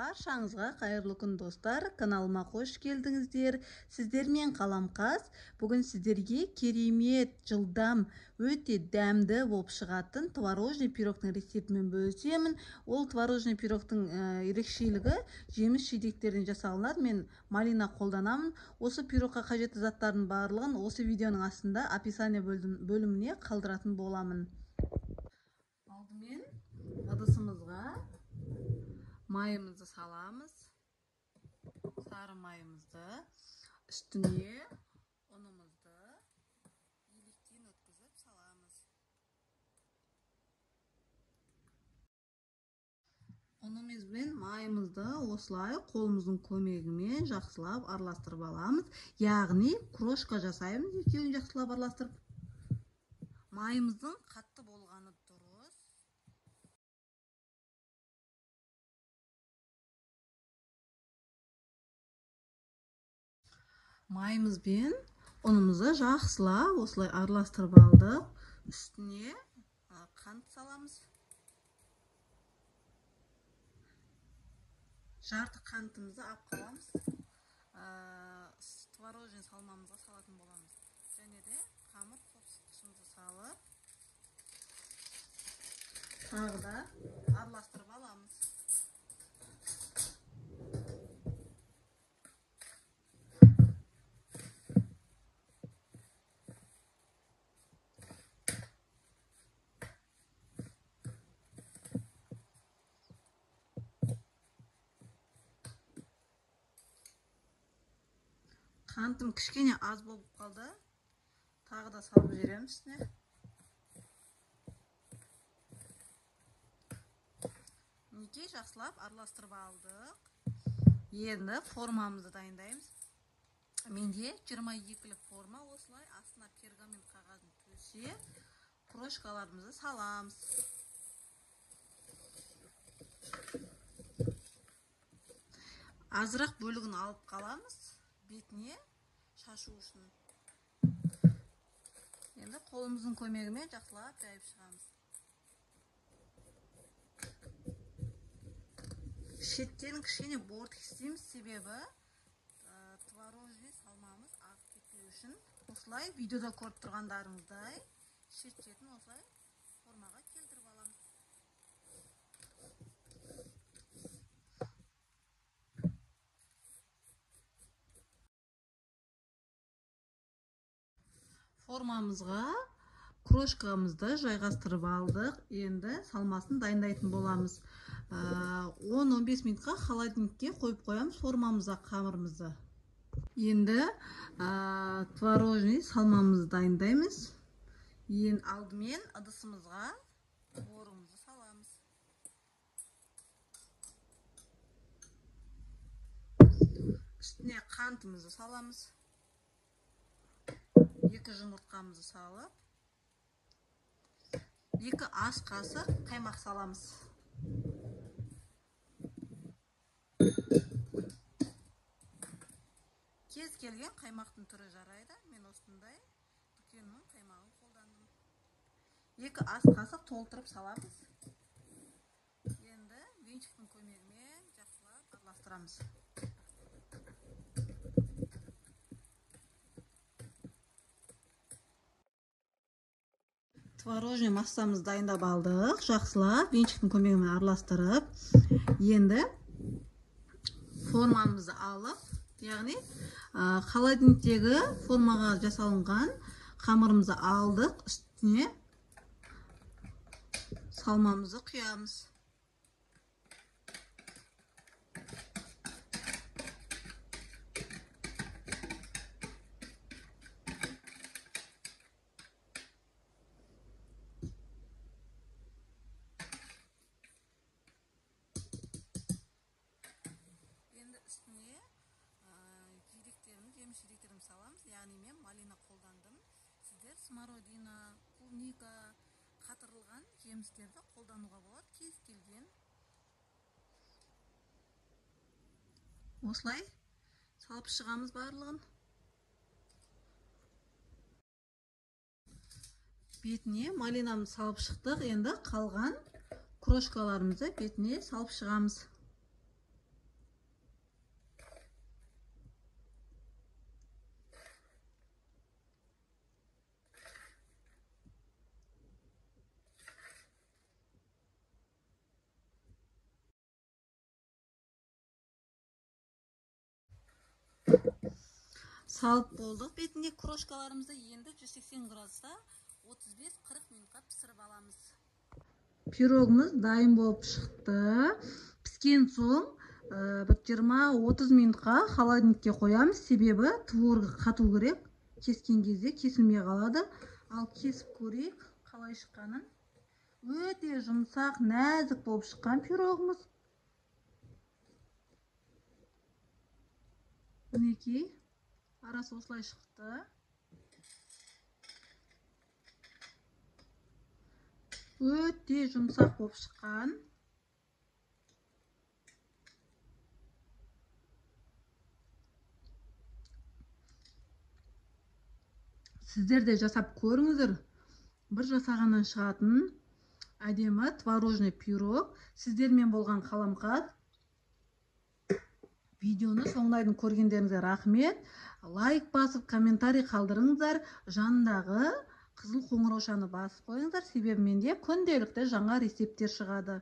Баршаңызға қайырлы күн достар, каналыма қош келдіңіздер. Сіздермен Қаламқас. Бүгін сіздерге керемет, жылдам, өте дәмді болып шығатын творожный пирогтың рецептімен бөлісемін. Ол творожный пирогтың ерекшелігі жеміс жидектерден жасалынады. Мен малина қолданамын. Осы пирогқа қажетті заттардың барлығын осы видеоның астында описание бөліміне қалдыратын боламын. Алдымен ыдысымызға майымызды саламыз, сары майымызды, үстіне ұнымызды електен өткізіп саламыз. Ұнымыз бен майымызды осылай қолымыздың көмегімен жақсылап араластырып аламыз. Яғни крошка жасаймыз, екеуін жақсылап араластырып. Майымыздың қатты болғаны дұрыс. Майымыз бен ұнымызды жақсылап осылай араластырып алдық. Үстіне қант саламыз. Жарты қантымызды алып қаламыз. Творожный салмамызға салатын боламыз. Және де қамыр қопсытқышымызды салып, тағы да араластырып аламыз. Қантым кішкене аз болып қалды. Тағы да салып жібереміз үстіне. Мінекей жақсылап араластырып алдық. Енді формамызды дайындаймыз. Менде 22-лік форма, осылай астына пергамент қағазын төсеп, крошкаларымызды саламыз. Азырақ бөлігін алып қаламыз, бетіне шашу үшін. Енді қолымыздың көмегімен жақсылап жайып шығамыз. Шеттен кішкене бортик істейміз, себебі творожный салмамыз ағып кетпеу үшін. Осылай видеода көріп тұрғандарыңыздай шеттетін осылай формаға келтіріп аламыз. Формамызға крошкамызды жайғастырып алдық. Енді салмасын дайындайтын боламыз. 10-15 минутқа холодильникке қойып қоямыз формамызға қамырымызды. Енді творожный салмамызды дайындаймыз. Ең алдымен ыдысымызға творогымызды саламыз. Үстіне қантымызды саламыз. 2 жұмыртқамызды салып, 2 ас қасық қаймақ саламыз. Кез келген қаймақтың түрі жарайды. Мен осындай дүкеннің қаймағын қолдандым. 2 ас қасық толтырып саламыз. Енді венчиктің көмегімен жақсылап араластырамыз. Творожный массамызды дайындап алдық. Жақсылап венчиктің көмегімен араластырып, енді формамызды алып, яғни холодильниктегі формаға жасалынған қамырымызды алдық. Үстіне салмамызды құямыз. Үстіне жеміс жидектерімді саламыз. Яғни мен малина қолдандым. Сіздер смородина, клубника, қатырылған жемістерді қолдануға болады. Кез келген. Осылай салып шығамыз барлығын. Бетіне малинамызды салып шықтық. Енді қалған крошкаларымызды бетіне салып шығамыз. салып болдық. Бетіндегі крошкаларымызды енді 180 градуста 35-40 минутқа пісіріп аламыз. Пирогымыз дайын болып шықты. Піскен соң бір 20-30 минутқа холодильникке қоямыз. Себебі творогы қату керек. Кескен кезде кесілмей қалады. Ал кесіп көрейік қалай шыққанын. Өте жұмсақ, нәзік болып шыққан пирогымыз. Мінекей, арасы осылай шықты. Өте жұмсақ болып шыққан. Сіздер де жасап көріңіздер. Бір жасағаннан шығатын әдемі творожный пирог. Сіздермен болған Қаламқас. Видеоны соңына дейін көргендеріңізге рахмет. Лайк басып, комментарий қалдырыңыздар. Жанындағы қызыл қоңыраушаны басып қойыңыздар. Себебі менде күнделікті жаңа рецепттер шығады.